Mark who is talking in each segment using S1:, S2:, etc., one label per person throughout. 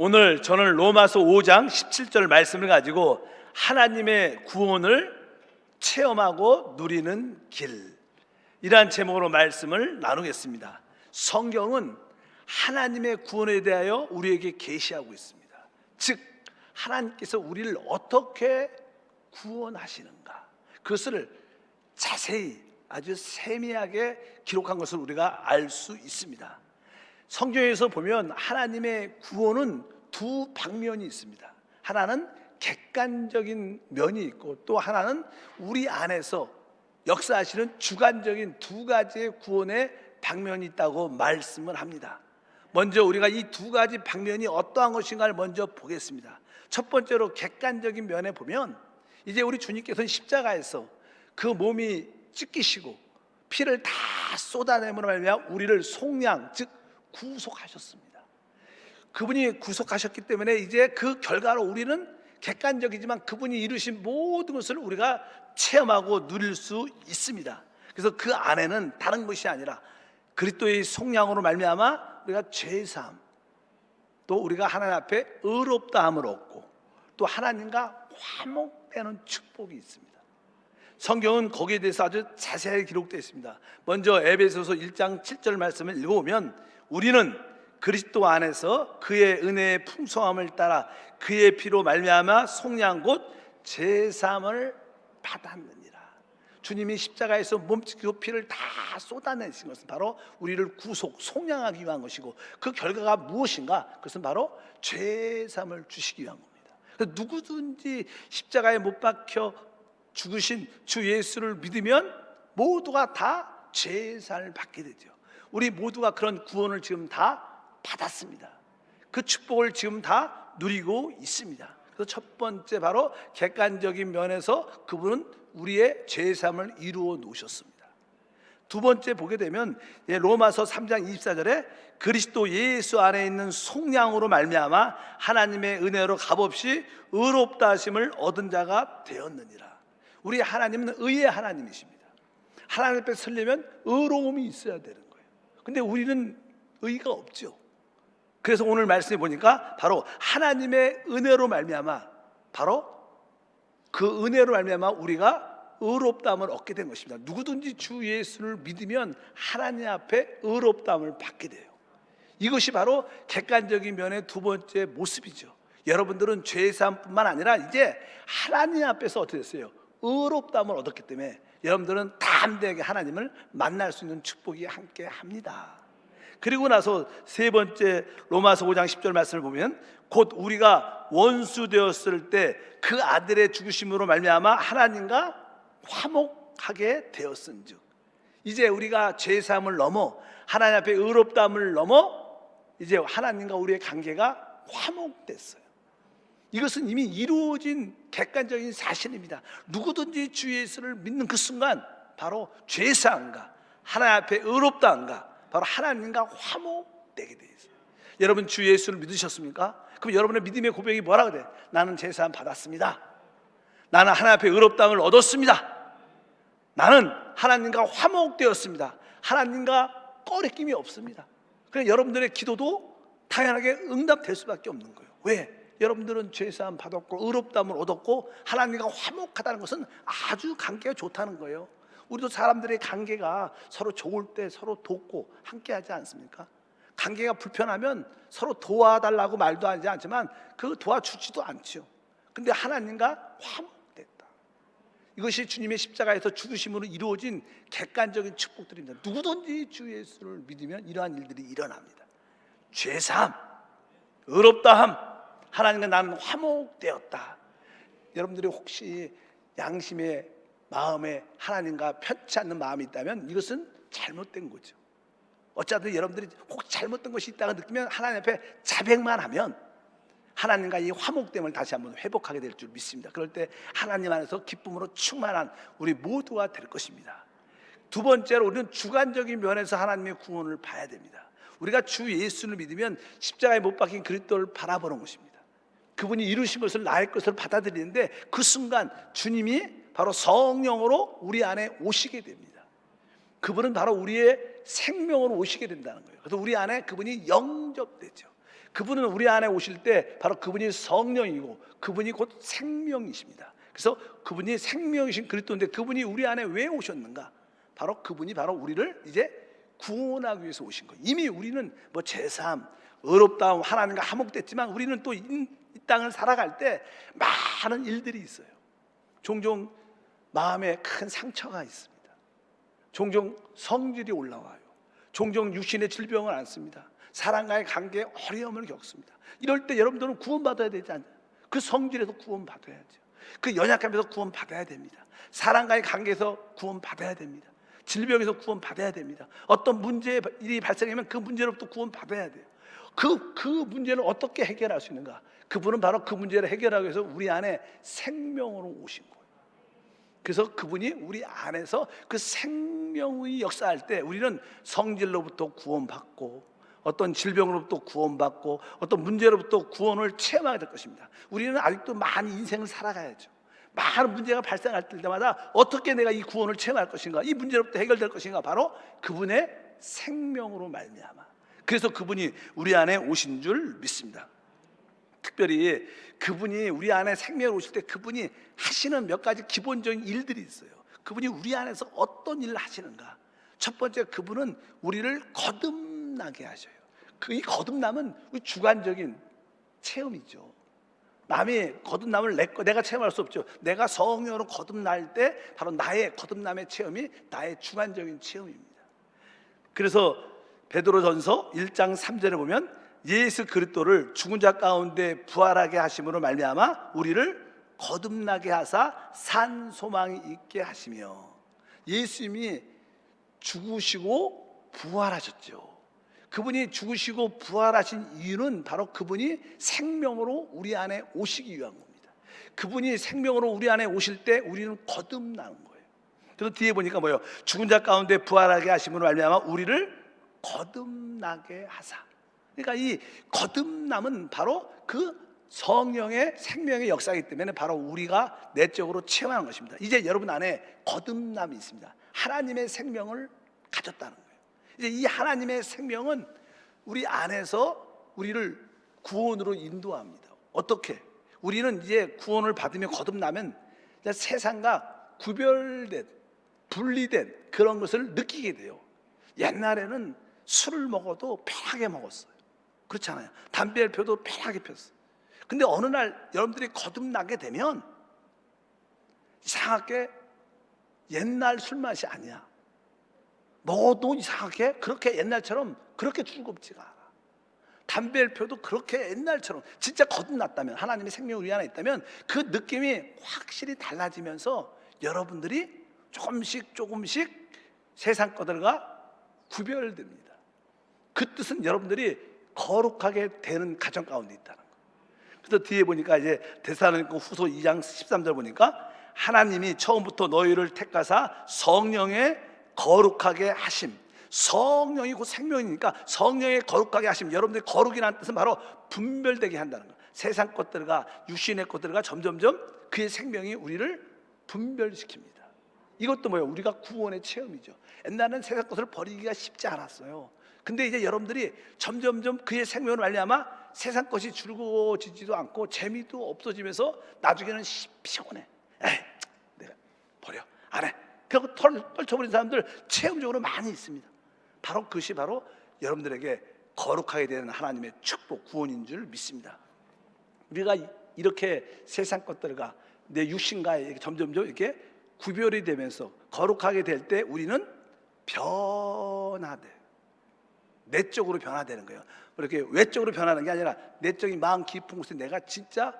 S1: 오늘 저는 로마서 5장 17절 말씀을 가지고 하나님의 구원을 체험하고 누리는 길, 이러한 제목으로 말씀을 나누겠습니다. 성경은 하나님의 구원에 대하여 우리에게 계시하고 있습니다. 즉 하나님께서 우리를 어떻게 구원하시는가, 그것을 자세히 아주 세밀하게 기록한 것을 우리가 알 수 있습니다. 성경에서 보면 하나님의 구원은 두 방면이 있습니다. 하나는 객관적인 면이 있고, 또 하나는 우리 안에서 역사하시는 주관적인 두 가지의 구원의 방면이 있다고 말씀을 합니다. 먼저 우리가 이 두 가지 방면이 어떠한 것인가를 먼저 보겠습니다. 첫 번째로 객관적인 면에 보면, 이제 우리 주님께서는 십자가에서 그 몸이 찢기시고 피를 다 쏟아내므로 말미암아 우리를 속량, 즉 구속하셨습니다. 그분이 구속하셨기 때문에 이제 그 결과로 우리는 객관적이지만 그분이 이루신 모든 것을 우리가 체험하고 누릴 수 있습니다. 그래서 그 안에는 다른 것이 아니라 그리스도의 속량으로 말미암아 우리가 죄사함, 또 우리가 하나님 앞에 의롭다함을 얻고, 또 하나님과 화목되는 축복이 있습니다. 성경은 거기에 대해서 아주 자세하게 기록되어 있습니다. 먼저 에베소서 1장 7절 말씀을 읽어보면, 우리는 그리스도 안에서 그의 은혜의 풍성함을 따라 그의 피로 말미암아 속량 곧 제사함을 받았느니라. 주님이 십자가에서 몸짓고 피를 다 쏟아내신 것은 바로 우리를 구속, 속량하기 위한 것이고, 그 결과가 무엇인가? 그것은 바로 죄사함을 주시기 위한 겁니다. 그래서 누구든지 십자가에 못 박혀 죽으신 주 예수를 믿으면 모두가 다 죄사함을 받게 되죠. 우리 모두가 그런 구원을 지금 다 받았습니다. 그 축복을 지금 다 누리고 있습니다. 그래서 첫 번째, 바로 객관적인 면에서 그분은 우리의 죄사함을 이루어 놓으셨습니다. 두 번째 보게 되면 로마서 3장 24절에 그리스도 예수 안에 있는 속량으로 말미암아 하나님의 은혜로 값없이 의롭다 하심을 얻은 자가 되었느니라. 우리 하나님은 의의 하나님이십니다. 하나님 앞에 서려면 의로움이 있어야 되는 거예요. 근데 우리는 의가 없죠. 그래서 오늘 말씀해 보니까 바로 하나님의 은혜로 말미암아, 바로 그 은혜로 말미암아 우리가 의롭다함을 얻게 된 것입니다. 누구든지 주 예수를 믿으면 하나님 앞에 의롭다함을 받게 돼요. 이것이 바로 객관적인 면의 두 번째 모습이죠. 여러분들은 죄사함뿐만 아니라 이제 하나님 앞에서 어떻게 됐어요? 의롭다함을 얻었기 때문에 여러분들은 담대하게 하나님을 만날 수 있는 축복이 함께 합니다. 그리고 나서 세 번째 로마서 5장 10절 말씀을 보면, 곧 우리가 원수 되었을 때 그 아들의 죽으심으로 말미암아 하나님과 화목하게 되었은즉, 이제 우리가 죄사함을 넘어 하나님 앞에 의롭다함을 넘어 이제 하나님과 우리의 관계가 화목됐어요. 이것은 이미 이루어진 객관적인 사실입니다. 누구든지 주 예수를 믿는 그 순간 바로 죄사함과 하나님 앞에 의롭다함과 바로 하나님과 화목되게 되어 있어요. 여러분 주 예수를 믿으셨습니까? 그럼 여러분의 믿음의 고백이 뭐라고 돼요? 나는 죄사함 받았습니다. 나는 하나님 앞에 의롭다함을 얻었습니다. 나는 하나님과 화목되었습니다. 하나님과 꺼리낌이 없습니다. 그래서 여러분들의 기도도 당연하게 응답될 수밖에 없는 거예요. 왜? 여러분들은 죄사함 받았고 의롭다함을 얻었고 하나님과 화목하다는 것은 아주 관계가 좋다는 거예요. 우리도 사람들의 관계가 서로 좋을 때 서로 돕고 함께 하지 않습니까? 관계가 불편하면 서로 도와달라고 말도 하지 않지만 그 도와주지도 않죠. 근데 하나님과 화목됐다. 이것이 주님의 십자가에서 죽으심으로 이루어진 객관적인 축복들입니다. 누구든지 주 예수를 믿으면 이러한 일들이 일어납니다. 죄사함, 의롭다함, 하나님과 나는 화목되었다. 여러분들이 혹시 양심의 마음에 하나님과 편치 않는 마음이 있다면 이것은 잘못된 거죠. 어차피 여러분들이 혹 잘못된 것이 있다고 느끼면 하나님 앞에 자백만 하면 하나님과 이 화목됨을 다시 한번 회복하게 될 줄 믿습니다. 그럴 때 하나님 안에서 기쁨으로 충만한 우리 모두가 될 것입니다. 두 번째로 우리는 주관적인 면에서 하나님의 구원을 봐야 됩니다. 우리가 주 예수를 믿으면 십자가에 못 박힌 그리스도를 바라보는 것입니다. 그분이 이루신 것을 나의 것을 받아들이는데 그 순간 주님이 바로 성령으로 우리 안에 오시게 됩니다. 그분은 바로 우리의 생명으로 오시게 된다는 거예요. 그래서 우리 안에 그분이 영접되죠. 그분은 우리 안에 오실 때 바로 그분이 성령이고 그분이 곧 생명이십니다. 그래서 그분이 생명이신 그리스도인데 그분이 우리 안에 왜 오셨는가? 바로 그분이 바로 우리를 이제 구원하기 위해서 오신 거예요. 이미 우리는 뭐 제삼, 의롭다움, 하나님과 화목됐지만 우리는 또 이 땅을 살아갈 때 많은 일들이 있어요. 종종 마음에 큰 상처가 있습니다. 종종 성질이 올라와요. 종종 육신의 질병을 앓습니다. 사람과의 관계에 어려움을 겪습니다. 이럴 때 여러분들은 구원받아야 되지 않나요? 그 성질에서 구원받아야죠. 그 연약함에서 구원받아야 됩니다. 사람과의 관계에서 구원받아야 됩니다. 질병에서 구원받아야 됩니다. 어떤 문제의 일이 발생하면 그 문제로부터 구원받아야 돼요. 그 문제를 어떻게 해결할 수 있는가? 그분은 바로 그 문제를 해결하기 위해서 우리 안에 생명으로 오신 거예요. 그래서 그분이 우리 안에서 그 생명의 역사할 때 우리는 성질로부터 구원받고 어떤 질병으로부터 구원받고 어떤 문제로부터 구원을 체험하게 될 것입니다. 우리는 아직도 많이 인생을 살아가야죠. 많은 문제가 발생할 때마다 어떻게 내가 이 구원을 체험할 것인가, 이 문제로부터 해결될 것인가, 바로 그분의 생명으로 말미암아. 그래서 그분이 우리 안에 오신 줄 믿습니다. 특별히 그분이 우리 안에 생명으로 오실 때 그분이 하시는 몇 가지 기본적인 일들이 있어요. 그분이 우리 안에서 어떤 일을 하시는가? 첫 번째, 그분은 우리를 거듭나게 하셔요. 이 거듭남은 주관적인 체험이죠. 남이 거듭남을 내가 체험할 수 없죠. 내가 성령으로 거듭날 때 바로 나의 거듭남의 체험이 나의 주관적인 체험입니다. 그래서 베드로전서 1장 3절에 보면 예수 그리스도를 죽은 자 가운데 부활하게 하심으로 말미암아 우리를 거듭나게 하사 산 소망이 있게 하시며, 예수님이 죽으시고 부활하셨죠. 그분이 죽으시고 부활하신 이유는 바로 그분이 생명으로 우리 안에 오시기 위한 겁니다. 그분이 생명으로 우리 안에 오실 때 우리는 거듭나는 거예요. 그래서 뒤에 보니까 뭐예요? 죽은 자 가운데 부활하게 하심으로 말미암아 우리를 거듭나게 하사. 그러니까 이 거듭남은 바로 그 성령의 생명의 역사이기 때문에 바로 우리가 내적으로 체험하는 것입니다. 이제 여러분 안에 거듭남이 있습니다. 하나님의 생명을 가졌다는 거예요. 이제 이 하나님의 생명은 우리 안에서 우리를 구원으로 인도합니다. 어떻게? 우리는 이제 구원을 받으며 거듭나면 세상과 구별된, 분리된 그런 것을 느끼게 돼요. 옛날에는 술을 먹어도 편하게 먹었어요. 그렇잖아요. 담배를 펴도 편하게 폈어요. 근데 어느 날 여러분들이 거듭나게 되면 이상하게 옛날 술 맛이 아니야. 먹어도 이상하게 그렇게 옛날처럼 그렇게 즐겁지가 않아. 담배를 펴도 그렇게 옛날처럼, 진짜 거듭났다면, 하나님의 생명이 우리 안에 있다면 그 느낌이 확실히 달라지면서 여러분들이 조금씩 세상 것들과 구별됩니다. 그 뜻은 여러분들이 거룩하게 되는 가정 가운데 있다는 거예요. 그래서 뒤에 보니까 이제 데살로니가 후서 2장 13절 보니까 하나님이 처음부터 너희를 택하사 성령의 거룩하게 하심. 성령이 곧 생명이니까 성령의 거룩하게 하심. 여러분들이 거룩이라는 뜻은 바로 분별되게 한다는 거예요. 세상 것들과 육신의 것들과 점점점 그의 생명이 우리를 분별시킵니다. 이것도 뭐예요? 우리가 구원의 체험이죠. 옛날에는 세상 것을 버리기가 쉽지 않았어요. 근데 이제 여러분들이 점점점 그의 생명으로 말미암아 세상 것이 즐거워지지도 않고 재미도 없어지면서 나중에는 피곤해. 에이, 내가 버려, 안 해. 그리고 떨쳐버린 사람들 체험적으로 많이 있습니다. 바로 그것이 바로 여러분들에게 거룩하게 되는 하나님의 축복, 구원인 줄 믿습니다. 우리가 이렇게 세상 것들과 내 육신과 점점점 이렇게 구별이 되면서 거룩하게 될 때 우리는 변화돼. 내적으로 변화되는 거예요. 이렇게 외적으로 변하는 게 아니라 내적인 마음 깊은 곳에 내가 진짜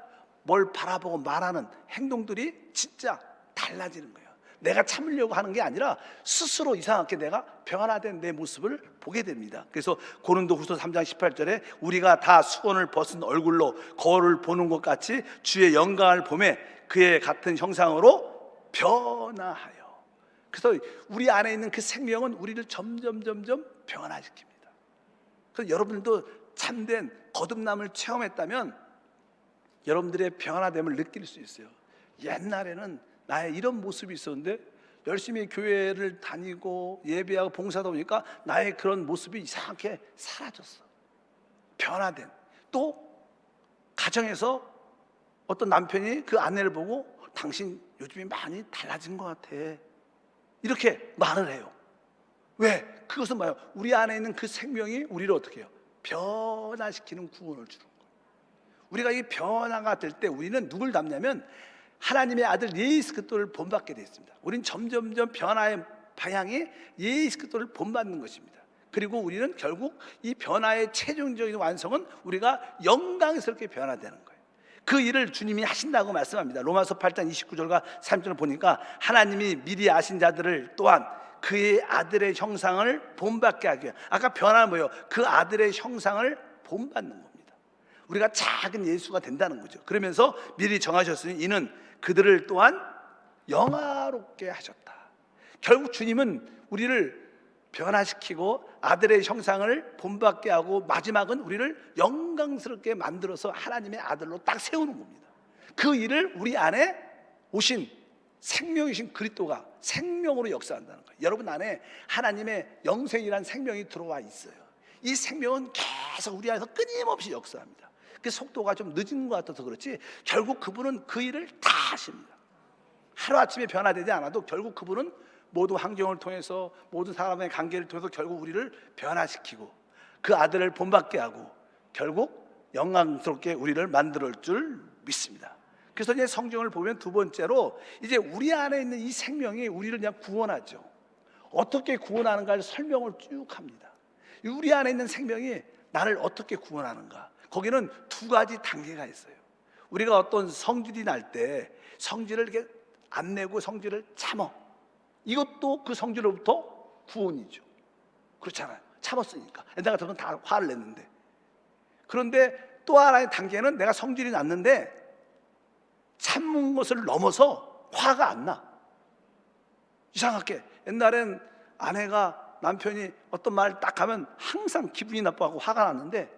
S1: 뭘 바라보고 말하는 행동들이 진짜 달라지는 거예요. 내가 참으려고 하는 게 아니라 스스로 이상하게 내가 변화된 내 모습을 보게 됩니다. 그래서 고린도후서 3장 18절에 우리가 다 수건을 벗은 얼굴로 거울을 보는 것 같이 주의 영광을 보매 그의 같은 형상으로 변화하여. 그래서 우리 안에 있는 그 생명은 우리를 점점 변화시킵니다. 그래서 여러분들도 참된 거듭남을 체험했다면 여러분들의 변화됨을 느낄 수 있어요. 옛날에는 나의 이런 모습이 있었는데 열심히 교회를 다니고 예배하고 봉사하다 보니까 나의 그런 모습이 이상하게 사라졌어. 변화된, 또 가정에서 어떤 남편이 그 아내를 보고 당신 요즘에 많이 달라진 것 같아, 이렇게 말을 해요. 왜? 그것은 뭐예요? 우리 안에 있는 그 생명이 우리를 어떻게 해요? 변화시키는 구원을 주는 거예요. 우리가 이 변화가 될 때 우리는 누굴 닮냐면 하나님의 아들 예수 그리스도를 본받게 되어 있습니다. 우리는 점점점 변화의 방향이 예수 그리스도를 본받는 것입니다. 그리고 우리는 결국 이 변화의 최종적인 완성은 우리가 영광스럽게 변화되는 거예요. 그 일을 주님이 하신다고 말씀합니다. 로마서 8장 29절과 30절을 보니까 하나님이 미리 아신 자들을 또한 그의 아들의 형상을 본받게 하기 위해, 아까 변화는 뭐예요? 그 아들의 형상을 본받는 겁니다. 우리가 작은 예수가 된다는 거죠. 그러면서 미리 정하셨으니 이는 그들을 또한 영화롭게 하셨다. 결국 주님은 우리를 변화시키고 아들의 형상을 본받게 하고 마지막은 우리를 영광스럽게 만들어서 하나님의 아들로 딱 세우는 겁니다. 그 일을 우리 안에 오신 생명이신 그리스도가 생명으로 역사한다는 거예요. 여러분 안에 하나님의 영생이란 생명이 들어와 있어요. 이 생명은 계속 우리 안에서 끊임없이 역사합니다. 그 속도가 좀 늦은 것 같아서 그렇지 결국 그분은 그 일을 다 하십니다. 하루아침에 변화되지 않아도 결국 그분은 모든 환경을 통해서 모든 사람의 관계를 통해서 결국 우리를 변화시키고 그 아들을 본받게 하고 결국 영광스럽게 우리를 만들 줄 믿습니다. 그래서 이제 성경을 보면 두 번째로 이제 우리 안에 있는 이 생명이 우리를 그냥 구원하죠. 어떻게 구원하는가를 설명을 쭉 합니다. 우리 안에 있는 생명이 나를 어떻게 구원하는가, 거기는 두 가지 단계가 있어요. 우리가 어떤 성질이 날 때 성질을 이렇게 안 내고 성질을 참어, 이것도 그 성질로부터 구원이죠. 그렇잖아요. 참았으니까. 내가 저는 다 화를 냈는데. 그런데 또 하나의 단계는 내가 성질이 났는데 참는 것을 넘어서 화가 안 나. 이상하게 옛날엔 아내가 남편이 어떤 말을 딱 하면 항상 기분이 나빠하고 화가 났는데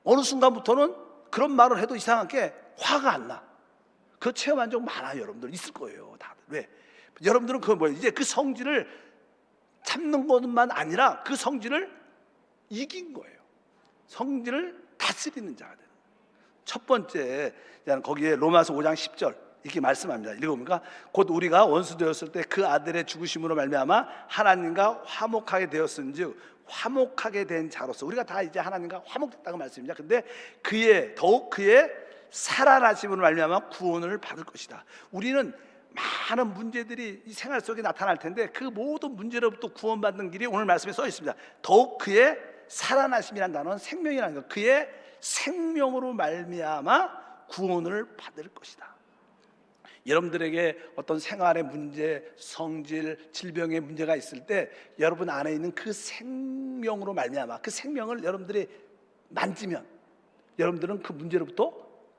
S1: 어느 순간부터는 그런 말을 해도 이상하게 화가 안 나. 그 체험한 적 많아요. 여러분들 있을 거예요. 다들. 왜? 여러분들은 그건 뭐예요? 이제 그 성질을 참는 것만 아니라 그 성질을 이긴 거예요. 성질을 다스리는 자가 되는 거예요. 첫 번째, 거기에 로마서 5장 10절 이렇게 말씀합니다. 읽어보니까 곧 우리가 원수 되었을 때 그 아들의 죽으심으로 말미암아 하나님과 화목하게 되었은즉 화목하게 된 자로서, 우리가 다 이제 하나님과 화목됐다고 말씀입니다. 근데 더욱 그의 살아나심으로 말미암아 구원을 받을 것이다. 우리는 많은 문제들이 이 생활 속에 나타날 텐데 그 모든 문제로부터 구원받는 길이 오늘 말씀에 써 있습니다. 더욱 그의 살아나심이라는 단어는 생명이라는 것, 그의 생명으로 말미암아 구원을 받을 것이다. 여러분들에게 어떤 생활의 문제, 성질, 질병의 문제가 있을 때 여러분 안에 있는 그 생명으로 말미암아 그 생명을 여러분들이 만지면 여러분들은 그 문제로부터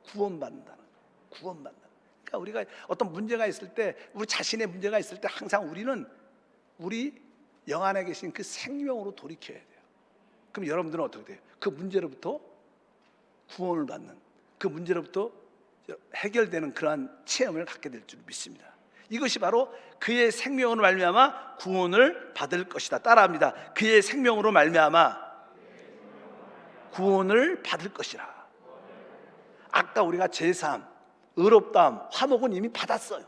S1: 구원받는다는 거예요. 구원받는다. 그러니까 우리가 어떤 문제가 있을 때, 우리 자신의 문제가 있을 때 항상 우리는 우리 영 안에 계신 그 생명으로 돌이켜야 돼요. 그럼 여러분들은 어떻게 돼요? 그 문제로부터 구원을 받는, 그 문제로부터 해결되는 그러한 체험을 갖게 될 줄 믿습니다. 이것이 바로 그의 생명으로 말미암아 구원을 받을 것이다. 따라합니다. 그의 생명으로 말미암아 구원을 받을 것이라. 아까 우리가 제사함, 의롭다함, 화목은 이미 받았어요.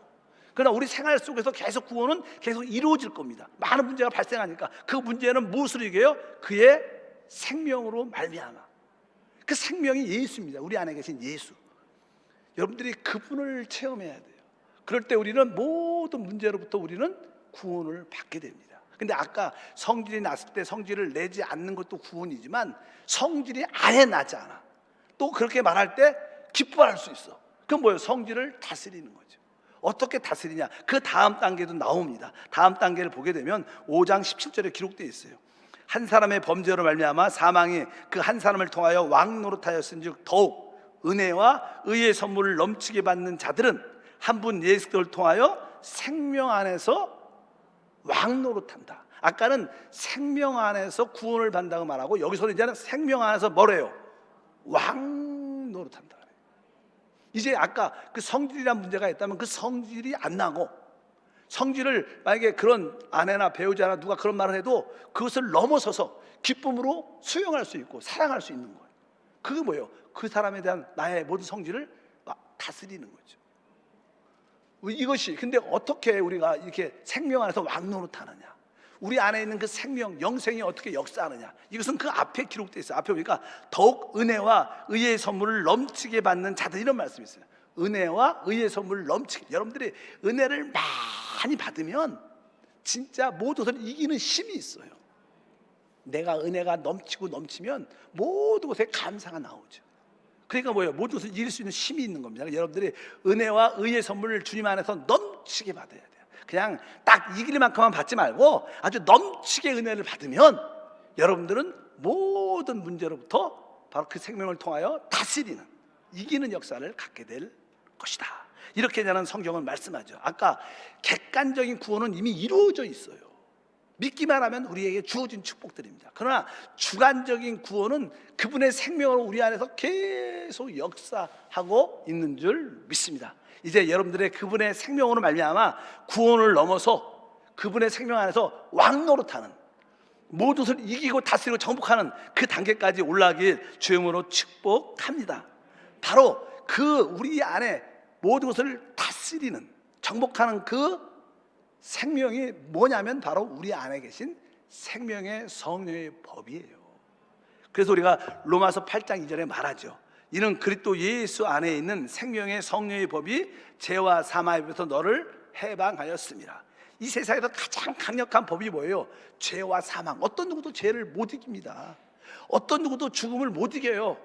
S1: 그러나 우리 생활 속에서 계속 구원은 계속 이루어질 겁니다. 많은 문제가 발생하니까 그 문제는 무엇으로 이겨요? 그의 생명으로 말미암아. 그 생명이 예수입니다. 우리 안에 계신 예수. 여러분들이 그분을 체험해야 돼요. 그럴 때 우리는 모든 문제로부터 우리는 구원을 받게 됩니다. 근데 아까 성질이 났을 때 성질을 내지 않는 것도 구원이지만 성질이 아예 나지 않아, 또 그렇게 말할 때 기뻐할 수 있어. 그건 뭐예요? 성질을 다스리는 거죠. 어떻게 다스리냐? 그 다음 단계도 나옵니다. 다음 단계를 보게 되면 5장 17절에 기록되어 있어요. 한 사람의 범죄로 말미암아 사망이 그 한 사람을 통하여 왕 노릇하였은즉 더욱 은혜와 의의 선물을 넘치게 받는 자들은 한 분 예수 그리스도를 통하여 생명 안에서 왕 노릇한다. 아까는 생명 안에서 구원을 받는다고 말하고 여기서는 이제는 생명 안에서 뭐래요? 왕 노릇한다. 이제 아까 그 성질이란 문제가 있다면 그 성질이 안 나고, 성질을 만약에 그런 아내나 배우자나 누가 그런 말을 해도 그것을 넘어서서 기쁨으로 수용할 수 있고 사랑할 수 있는 거예요. 그게 뭐예요? 그 사람에 대한 나의 모든 성질을 다스리는 거죠. 이것이 근데 어떻게 우리가 이렇게 생명 안에서 왕노릇하느냐, 우리 안에 있는 그 생명, 영생이 어떻게 역사하느냐, 이것은 그 앞에 기록되어 있어요. 앞에 보니까 더욱 은혜와 의의 선물을 넘치게 받는 자들, 이런 말씀이 있어요. 은혜와 의의 선물을 넘치게. 여러분들이 은혜를 많이 받으면 진짜 모든 것을 이기는 힘이 있어요. 내가 은혜가 넘치고 넘치면 모든 것에 감사가 나오죠. 그러니까 뭐예요? 모든 것을 이길 수 있는 힘이 있는 겁니다. 여러분들이 은혜와 의의 선물을 주님 안에서 넘치게 받아야 돼요. 그냥 딱 이길 만큼만 받지 말고 아주 넘치게 은혜를 받으면 여러분들은 모든 문제로부터 바로 그 생명을 통하여 다스리는, 이기는 역사를 갖게 될 것이다. 이렇게 나는 성경은 말씀하죠. 아까 객관적인 구원은 이미 이루어져 있어요. 믿기만 하면 우리에게 주어진 축복들입니다. 그러나 주관적인 구원은 그분의 생명으로 우리 안에서 계속 역사하고 있는 줄 믿습니다. 이제 여러분들의 그분의 생명으로 말미암아 구원을 넘어서 그분의 생명 안에서 왕노릇하는, 모든 것을 이기고 다스리고 정복하는 그 단계까지 올라가길 주님으로 축복합니다. 바로 그 우리 안에 모든 것을 다스리는, 정복하는 그 생명이 뭐냐면 바로 우리 안에 계신 생명의 성령의 법이에요. 그래서 우리가 로마서 8장 2절에 말하죠. 이는 그리스도 예수 안에 있는 생명의 성령의 법이 죄와 사망에부터 너를 해방하였습니다. 이 세상에서 가장 강력한 법이 뭐예요? 죄와 사망. 어떤 누구도 죄를 못 이깁니다. 어떤 누구도 죽음을 못 이겨요.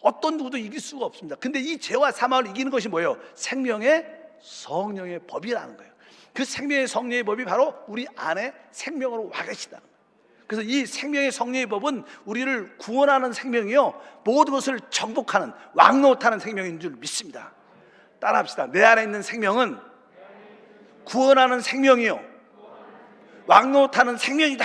S1: 어떤 누구도 이길 수가 없습니다. 근데 이 죄와 사망을 이기는 것이 뭐예요? 생명의 성령의 법이라는 거예요. 그 생명의 성령의 법이 바로 우리 안에 생명으로 와 계시다는 거예요. 그래서 이 생명의 성령의 법은 우리를 구원하는 생명이요, 모든 것을 정복하는, 왕노릇하는 생명인 줄 믿습니다. 따라합시다. 내 안에 있는 생명은 구원하는 생명이요, 왕노릇하는 생명이다.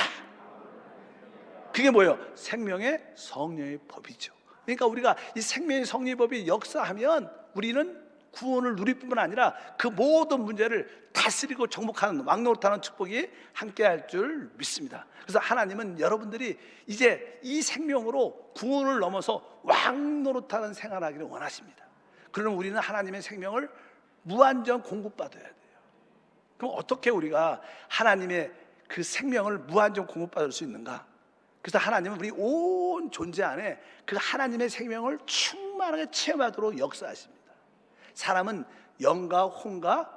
S1: 그게 뭐예요? 생명의 성령의 법이죠. 그러니까 우리가 이 생명의 성령의 법이 역사하면 우리는 구원을 누릴 뿐만 아니라 그 모든 문제를 다스리고 정복하는, 왕노릇하는 축복이 함께할 줄 믿습니다. 그래서 하나님은 여러분들이 이제 이 생명으로 구원을 넘어서 왕노릇하는 생활하기를 원하십니다. 그러면 우리는 하나님의 생명을 무한정 공급받아야 돼요. 그럼 어떻게 우리가 하나님의 그 생명을 무한정 공급받을 수 있는가? 그래서 하나님은 우리 온 존재 안에 그 하나님의 생명을 충만하게 체험하도록 역사하십니다. 사람은 영과 혼과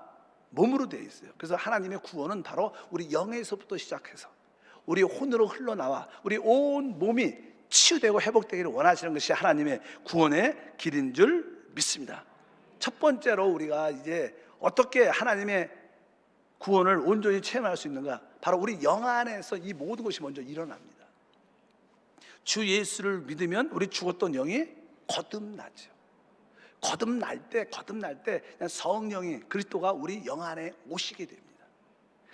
S1: 몸으로 되어 있어요. 그래서 하나님의 구원은 바로 우리 영에서부터 시작해서 우리 혼으로 흘러나와 우리 온 몸이 치유되고 회복되기를 원하시는 것이 하나님의 구원의 길인 줄 믿습니다. 첫 번째로 우리가 이제 어떻게 하나님의 구원을 온전히 체험할 수 있는가? 바로 우리 영 안에서 이 모든 것이 먼저 일어납니다. 주 예수를 믿으면 우리 죽었던 영이 거듭나죠. 거듭날 때 그냥 성령이, 그리스도가 우리 영 안에 오시게 됩니다.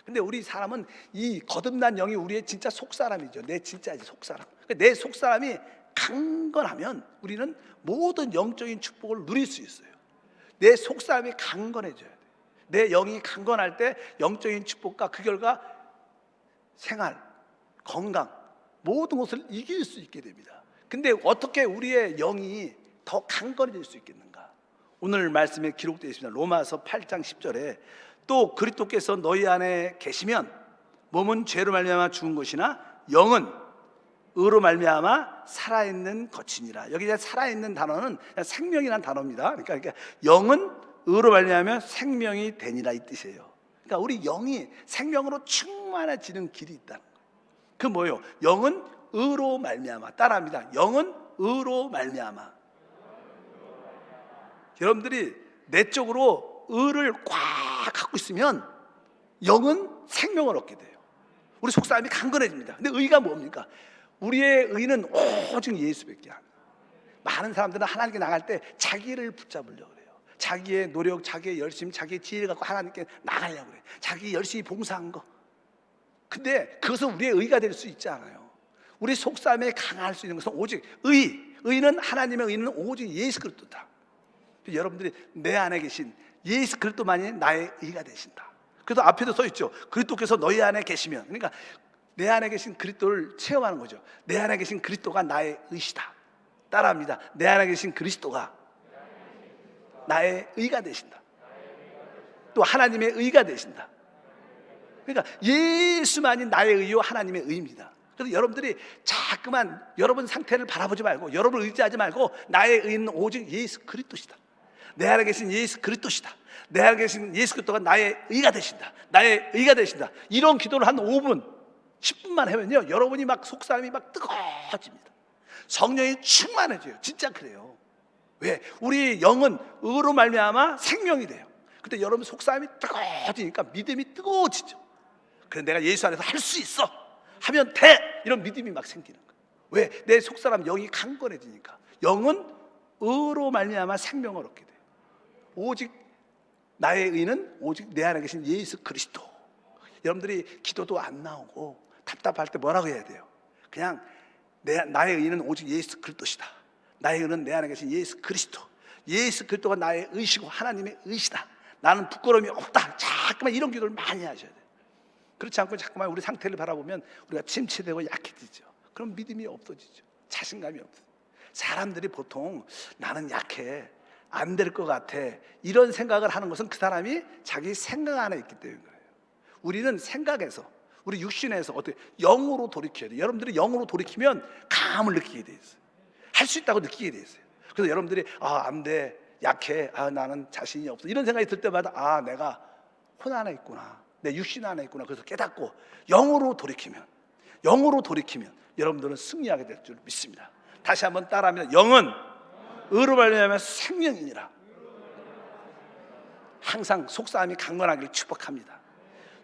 S1: 근데 우리 사람은 이 거듭난 영이 우리의 진짜 속사람이죠. 내 진짜 속사람. 내 속사람이 강건하면 우리는 모든 영적인 축복을 누릴 수 있어요. 내 속사람이 강건해져야 돼요. 내 영이 강건할 때 영적인 축복과 그 결과 생활, 건강, 모든 것을 이길 수 있게 됩니다. 근데 어떻게 우리의 영이 더 강건해질 수 있겠는가? 오늘 말씀에 기록되어 있습니다. 로마서 8장 10절에 또 그리스도께서 너희 안에 계시면 몸은 죄로 말미암아 죽은 것이나 영은 의로 말미암아 살아있는 것이니라. 여기 이제 살아있는 단어는 생명이라는 단어입니다. 그러니까 영은 의로 말미암아 생명이 되니라, 이 뜻이에요. 그러니까 우리 영이 생명으로 충만해지는 길이 있다는 거예요. 그 뭐예요? 영은 의로 말미암아. 따라합니다. 영은 의로 말미암아. 여러분들이 내적으로 의를 꽉 갖고 있으면 영은 생명을 얻게 돼요. 우리 속사람이 강건해집니다. 근데 의가 뭡니까? 우리의 의는 오직 예수밖에 안 돼요. 많은 사람들은 하나님께 나갈 때 자기를 붙잡으려고 그래요. 자기의 노력, 자기의 열심, 자기의 지혜를 갖고 하나님께 나가려고 그래요. 자기 열심히 봉사한 거. 근데 그것은 우리의 의가 될 수 있지 않아요. 우리 속사람에 강할 수 있는 것은 오직 의는 하나님의 의는 오직 예수 그리스도다. 여러분들이 내 안에 계신 예수 그리스도만이 나의 의가 되신다. 그래서 앞에도 써 있죠. 그리스도께서 너희 안에 계시면, 그러니까 내 안에 계신 그리스도를 체험하는 거죠. 내 안에 계신 그리스도가 나의 의시다. 따라합니다. 내 안에 계신 그리스도가 나의 의가 되신다. 또 하나님의 의가 되신다. 그러니까 예수만이 나의 의요 하나님의 의입니다. 그래서 여러분들이 자꾸만 여러분 상태를 바라보지 말고, 여러분을 의지하지 말고, 나의 의는 오직 예수 그리스도시다. 내 안에 계신 예수 그리스도시다. 내 안에 계신 예수 그리스도가 나의 의가 되신다. 나의 의가 되신다. 이런 기도를 한 5분 10분만 하면요, 여러분이 막 속사람이 막 뜨거워집니다. 성령이 충만해져요. 진짜 그래요. 왜? 우리 영은 의로 말미암아 생명이 돼요. 근데 여러분 속사람이 뜨거워지니까 믿음이 뜨거워지죠. 그래, 내가 예수 안에서 할 수 있어, 하면 돼, 이런 믿음이 막 생기는 거예요. 왜? 내 속사람 영이 강건해지니까. 영은 의로 말미암아 생명을 얻게 돼요. 오직 나의 의는 오직 내 안에 계신 예수 그리스도. 여러분들이 기도도 안 나오고 답답할 때 뭐라고 해야 돼요? 그냥 나의 의는 오직 예수 그리스도시다. 나의 의는 내 안에 계신 예수 그리스도. 예수 그리스도가 나의 의시고 하나님의 의시다. 나는 부끄러움이 없다. 자꾸만 이런 기도를 많이 하셔야 돼요. 그렇지 않고 자꾸만 우리 상태를 바라보면 우리가 침체되고 약해지죠. 그럼 믿음이 없어지죠. 자신감이 없어요. 사람들이 보통 나는 약해, 안 될 것 같아, 이런 생각을 하는 것은 그 사람이 자기 생각 안에 있기 때문인 거예요. 우리는 생각에서, 우리 육신에서 어떻게 영으로 돌이켜야 돼요. 여러분들이 영으로 돌이키면 감을 느끼게 돼 있어요. 할 수 있다고 느끼게 돼 있어요. 그래서 여러분들이 안 돼, 약해, 나는 자신이 없어, 이런 생각이 들 때마다 내가 혼 안에 있구나, 내 육신 안에 있구나. 그래서 깨닫고 영으로 돌이키면 여러분들은 승리하게 될 줄 믿습니다. 다시 한번 따라하면, 영은 의로 말미암아 생명이니라. 항상 속사람이 강건하기를 축복합니다.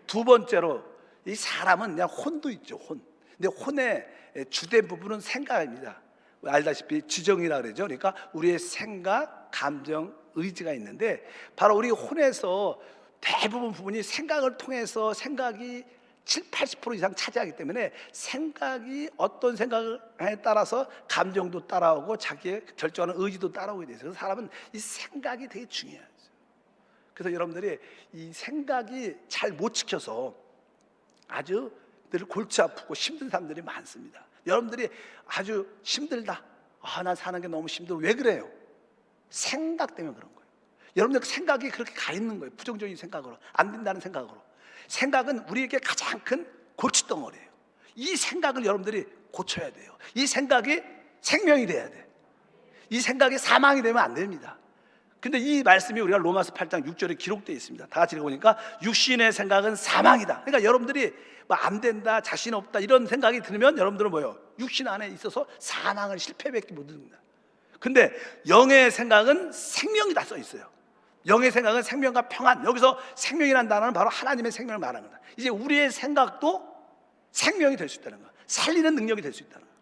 S1: 두 번째로, 이 사람은 그냥 혼도 있죠. 근데 혼의 주된 부분은 생각입니다. 알다시피 지정이라 그러죠. 그러니까 우리의 생각, 감정, 의지가 있는데, 바로 우리 혼에서 대부분 부분이 생각을 통해서, 생각이 70-80% 이상 차지하기 때문에, 생각이 어떤 생각에 따라서 감정도 따라오고 자기의 결정하는 의지도 따라오게 돼요. 그래서 사람은 이 생각이 되게 중요하죠. 그래서 여러분들이 이 생각이 잘 못 지켜서 아주 늘 골치 아프고 힘든 사람들이 많습니다. 여러분들이 아주 힘들다, 난 사는 게 너무 힘들어, 왜 그래요? 생각 때문에 그런 거예요. 여러분들 생각이 그렇게 가 있는 거예요. 부정적인 생각으로, 안 된다는 생각으로. 생각은 우리에게 가장 큰 골칫덩어리예요. 이 생각을 여러분들이 고쳐야 돼요. 이 생각이 생명이 돼야 돼요. 이 생각이 사망이 되면 안 됩니다. 근데 이 말씀이 우리가 로마서 8장 6절에 기록되어 있습니다. 다 같이 읽어보니까, 육신의 생각은 사망이다. 그러니까 여러분들이 안 된다, 자신 없다, 이런 생각이 들면 여러분들은 뭐예요? 육신 안에 있어서 사망을, 실패밖에 못 듣는다. 근데 영의 생각은 생명이다 써 있어요. 영의 생각은 생명과 평안. 여기서 생명이라는 단어는 바로 하나님의 생명을 말하는 거다. 이제 우리의 생각도 생명이 될 수 있다는 거야. 살리는 능력이 될 수 있다는 거야.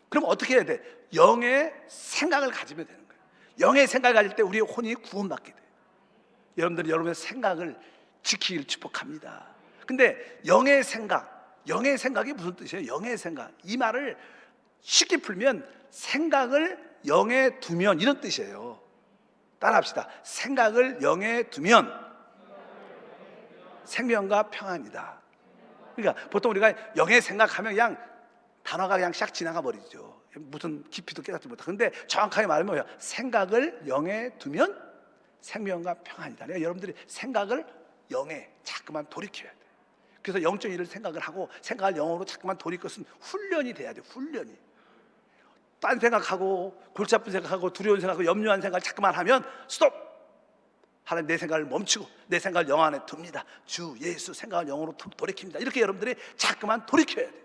S1: 그럼 어떻게 해야 돼? 영의 생각을 가지면 되는 거예요. 영의 생각을 가질 때 우리의 혼이 구원받게 돼요. 여러분들이 여러분의 생각을 지키기를 축복합니다. 근데 영의 생각이 무슨 뜻이에요? 영의 생각, 이 말을 쉽게 풀면 생각을 영에 두면, 이런 뜻이에요. 따라합시다. 생각을 영에 두면 생명과 평안이다. 그러니까 보통 우리가 영의 생각하면 그냥 단어가 그냥 샥 지나가 버리죠. 무슨 깊이도 깨닫지 못하고. 근데 정확하게 말하면 뭐예요? 생각을 영에 두면 생명과 평안이다. 그러니까 여러분들이 생각을 영에 자꾸만 돌이켜야 돼. 그래서 영적 일을 생각을 하고, 생각을 영으로 자꾸만 돌이킬 것은 훈련이 돼야 돼. 훈련이. 딴 생각하고, 골치 아픈 생각하고, 두려운 생각하고, 염려한 생각을 자꾸만 하면 스톱! 하나님, 내 생각을 멈추고 내 생각을 영 안에 둡니다. 주 예수 생각을 영으로 돌이킵니다. 이렇게 여러분들이 자꾸만 돌이켜야 돼요.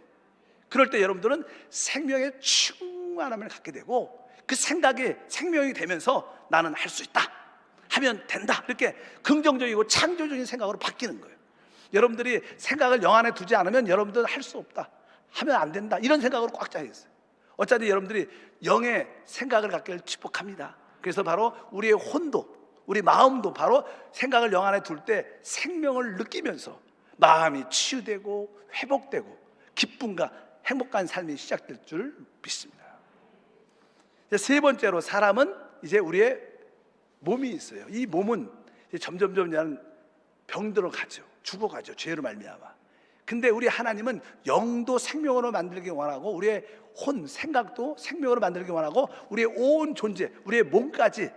S1: 그럴 때 여러분들은 생명의 충만함을 갖게 되고, 그 생각이 생명이 되면서 나는 할 수 있다, 하면 된다, 이렇게 긍정적이고 창조적인 생각으로 바뀌는 거예요. 여러분들이 생각을 영 안에 두지 않으면 여러분들은 할 수 없다, 하면 안 된다, 이런 생각으로 꽉 차 있어요. 어차피 여러분들이 영의 생각을 갖기를 축복합니다. 그래서 바로 우리의 혼도, 우리 마음도 바로 생각을 영 안에 둘 때 생명을 느끼면서 마음이 치유되고 회복되고 기쁨과 행복한 삶이 시작될 줄 믿습니다. 세 번째로, 사람은 이제 우리의 몸이 있어요. 이 몸은 점점점 병들어 가죠. 죽어가죠. 죄로 말미암아. 근데 우리 하나님은 영도 생명으로 만들기 원하고, 우리의 혼, 생각도 생명으로 만들기 원하고, 우리의 온 존재, 우리의 몸까지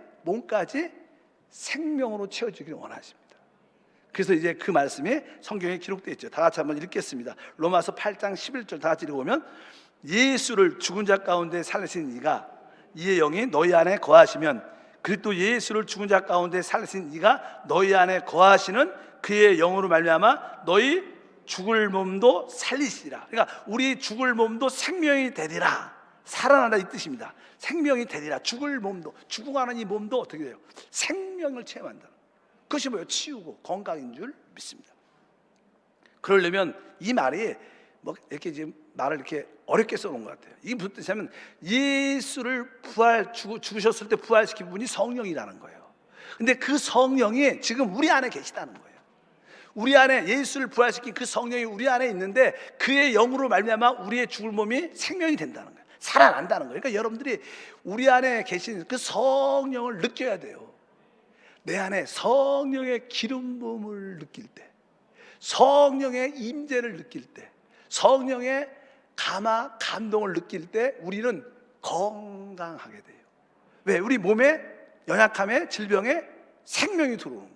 S1: 생명으로 채워주기를 원하십니다. 그래서 이제 그 말씀이 성경에 기록되어 있죠. 다 같이 한번 읽겠습니다. 로마서 8장 11절 다 같이 읽어보면, 예수를 죽은 자 가운데 살리신 이가, 이의 영이 너희 안에 거하시면, 그리스도 예수를 죽은 자 가운데 살리신 이가 너희 안에 거하시는 그의 영으로 말미암아 너희 죽을 몸도 살리시리라. 그러니까 우리 죽을 몸도 생명이 되리라, 살아난다 이 뜻입니다. 생명이 되리라. 죽을 몸도, 죽어가는 이 몸도 어떻게 돼요? 생명을 체험한다. 그것이 뭐예요? 치유고 건강인 줄 믿습니다. 그러려면 이 말이 뭐 이렇게 지금 말을 이렇게 어렵게 써놓은 것 같아요. 이게 무슨 뜻이냐면, 예수를 죽으셨을 때 부활시킨 분이 성령이라는 거예요. 근데 그 성령이 지금 우리 안에 계시다는 거예요. 우리 안에 예수를 부활시킨 그 성령이 우리 안에 있는데, 그의 영으로 말미암아 우리의 죽을 몸이 생명이 된다는 거예요. 살아난다는 거예요. 그러니까 여러분들이 우리 안에 계신 그 성령을 느껴야 돼요. 내 안에 성령의 기름 부음을 느낄 때, 성령의 임재를 느낄 때, 성령의 감동을 느낄 때 우리는 건강하게 돼요. 왜? 우리 몸에 연약함에, 질병에 생명이 들어오는 거예요.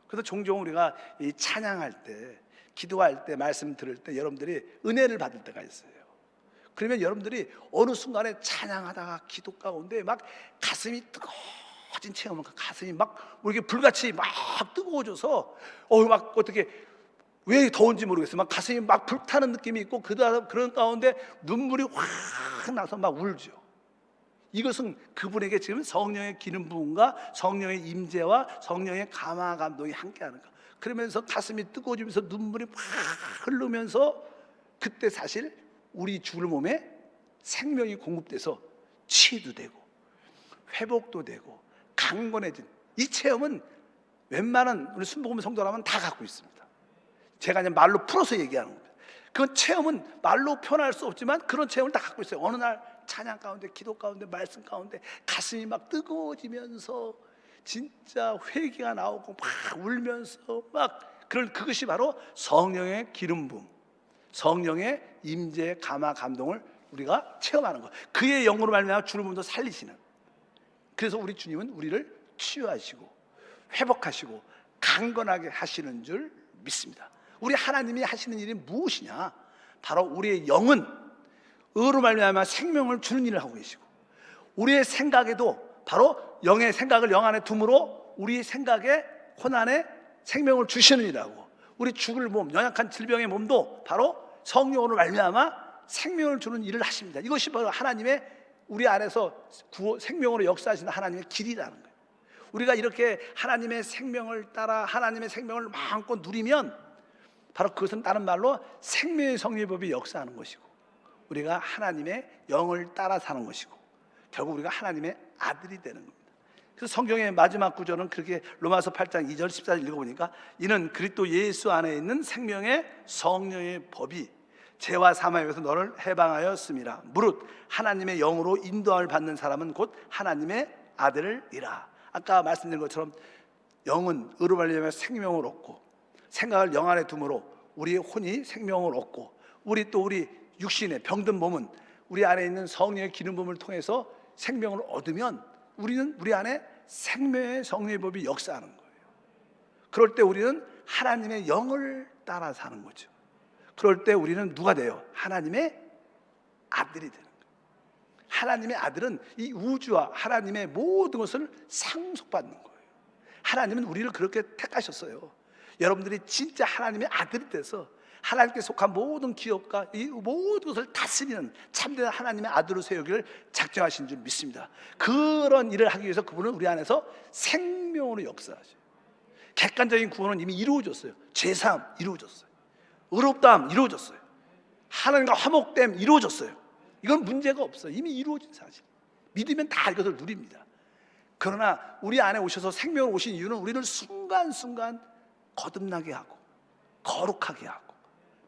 S1: 그래서 종종 우리가 이 찬양할 때, 기도할 때, 말씀 들을 때 여러분들이 은혜를 받을 때가 있어요. 그러면 여러분들이 어느 순간에 찬양하다가 기도 가운데 막 가슴이 뜨거워진 체험을, 가슴이 막 이렇게 불같이 막 뜨거워져서 막 어떻게, 왜 더운지 모르겠어요. 막 가슴이 막 불타는 느낌이 있고, 그런 가운데 눈물이 확 나서 막 울죠. 이것은 그분에게 지금 성령의 기름 부음과 성령의 임재와 성령의 감동이 함께하는 거. 그러면서 가슴이 뜨거워지면서 눈물이 막 흐르면서, 그때 사실 우리 죽을 몸에 생명이 공급돼서 치유도 되고 회복도 되고 강건해진 이 체험은 웬만한 우리 순복음 성도라면 다 갖고 있습니다. 제가 그냥 말로 풀어서 얘기하는 겁니다. 그 체험은 말로 표현할 수 없지만 그런 체험을 다 갖고 있어요. 어느 날 찬양 가운데, 기도 가운데, 말씀 가운데 가슴이 막 뜨거워지면서 진짜 회개가 나오고 막 울면서 막, 그것이 바로 성령의 기름 부음, 성령의 임재, 감동을 우리가 체험하는 것. 그의 영으로 말미암아 죽을 몸도 살리시는. 그래서 우리 주님은 우리를 치유하시고 회복하시고 강건하게 하시는 줄 믿습니다. 우리 하나님이 하시는 일이 무엇이냐? 바로 우리의 영은 의로 말미암아 생명을 주는 일을 하고 계시고, 우리의 생각에도 바로 영의 생각을 영 안에 둠으로 우리 생각에, 혼안에 생명을 주시는 일이라고. 우리 죽을 몸, 연약한 질병의 몸도 바로 성령으로 말미암아 생명을 주는 일을 하십니다. 이것이 바로 하나님의, 우리 안에서 생명으로 역사하시는 하나님의 길이라는 거예요. 우리가 이렇게 하나님의 생명을 따라 하나님의 생명을 마음껏 누리면, 바로 그것은 다른 말로 생명의 성리법이 역사하는 것이고, 우리가 하나님의 영을 따라 사는 것이고, 결국 우리가 하나님의 아들이 되는 겁니다. 그래서 성경의 마지막 구절은 그렇게, 로마서 8장 2절 14절 읽어보니까, 이는 그리스도 예수 안에 있는 생명의 성령의 법이 죄와 사망에서 너를 해방하였음이라. 무릇 하나님의 영으로 인도함을 받는 사람은 곧 하나님의 아들이라. 아까 말씀드린 것처럼 영은 의로 말미암아 생명을 얻고, 생각을 영 안에 둠으로 우리의 혼이 생명을 얻고, 우리 육신의 병든 몸은 우리 안에 있는 성령의 기름 부음을 통해서 생명을 얻으면, 우리는 우리 안에 생명의 성령의 법이 역사하는 거예요. 그럴 때 우리는 하나님의 영을 따라 사는 거죠. 그럴 때 우리는 누가 돼요? 하나님의 아들이 되는 거예요. 하나님의 아들은 이 우주와 하나님의 모든 것을 상속받는 거예요. 하나님은 우리를 그렇게 택하셨어요. 여러분들이 진짜 하나님의 아들이 돼서 하나님께 속한 모든 기업과 이 모든 것을 다스리는 참된 하나님의 아들로 세우기를 작정하신 줄 믿습니다. 그런 일을 하기 위해서 그분은 우리 안에서 생명으로 역사하셔요. 객관적인 구원은 이미 이루어졌어요. 죄사함 이루어졌어요. 의롭다함 이루어졌어요. 하나님과 화목됨 이루어졌어요. 이건 문제가 없어요. 이미 이루어진 사실. 믿으면 다 이것을 누립니다. 그러나 우리 안에 오셔서 생명을 오신 이유는 우리를 순간순간 거듭나게 하고, 거룩하게 하고,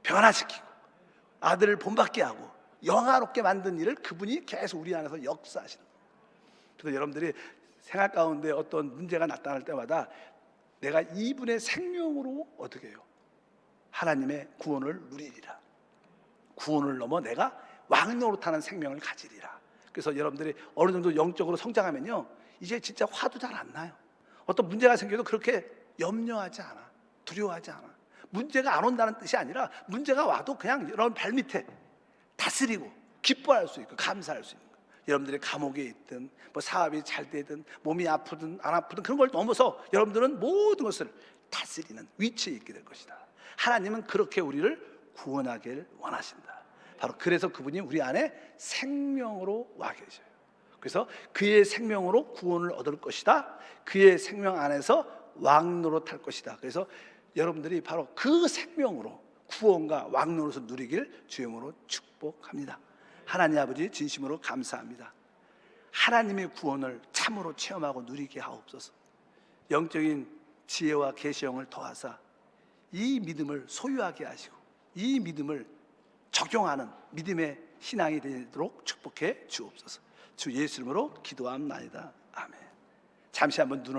S1: 변화시키고, 아들을 본받게 하고 영화롭게 만든 일을 그분이 계속 우리 안에서 역사하시는 거예요. 그래서 여러분들이 생활 가운데 어떤 문제가 나타날 때마다 내가 이분의 생명으로 어떻게 해요? 하나님의 구원을 누리리라. 구원을 넘어 내가 왕노릇하는 생명을 가지리라. 그래서 여러분들이 어느 정도 영적으로 성장하면요, 이제 진짜 화도 잘 안 나요. 어떤 문제가 생겨도 그렇게 염려하지 않아. 두려워하지 않아. 문제가 안 온다는 뜻이 아니라 문제가 와도 그냥 여러분 발밑에 다스리고 기뻐할 수 있고 감사할 수 있는 거예요. 여러분들이 감옥에 있든 뭐 사업이 잘 되든 몸이 아프든 안 아프든 그런 걸 넘어서 여러분들은 모든 것을 다스리는 위치에 있게 될 것이다. 하나님은 그렇게 우리를 구원하길 원하신다. 바로 그래서 그분이 우리 안에 생명으로 와 계셔요. 그래서 그의 생명으로 구원을 얻을 것이다. 그의 생명 안에서 왕노릇할 것이다. 그래서 여러분들이 바로 그 생명으로 구원과 왕노릇을 누리길 주님으로 축복합니다. 하나님 아버지 진심으로 감사합니다. 하나님의 구원을 참으로 체험하고 누리게 하옵소서. 영적인 지혜와 계시형을 더하사 이 믿음을 소유하게 하시고 이 믿음을 적용하는 믿음의 신앙이 되도록 축복해 주옵소서. 주 예수 이름으로 기도함나이다. 아멘. 잠시 한번 눈을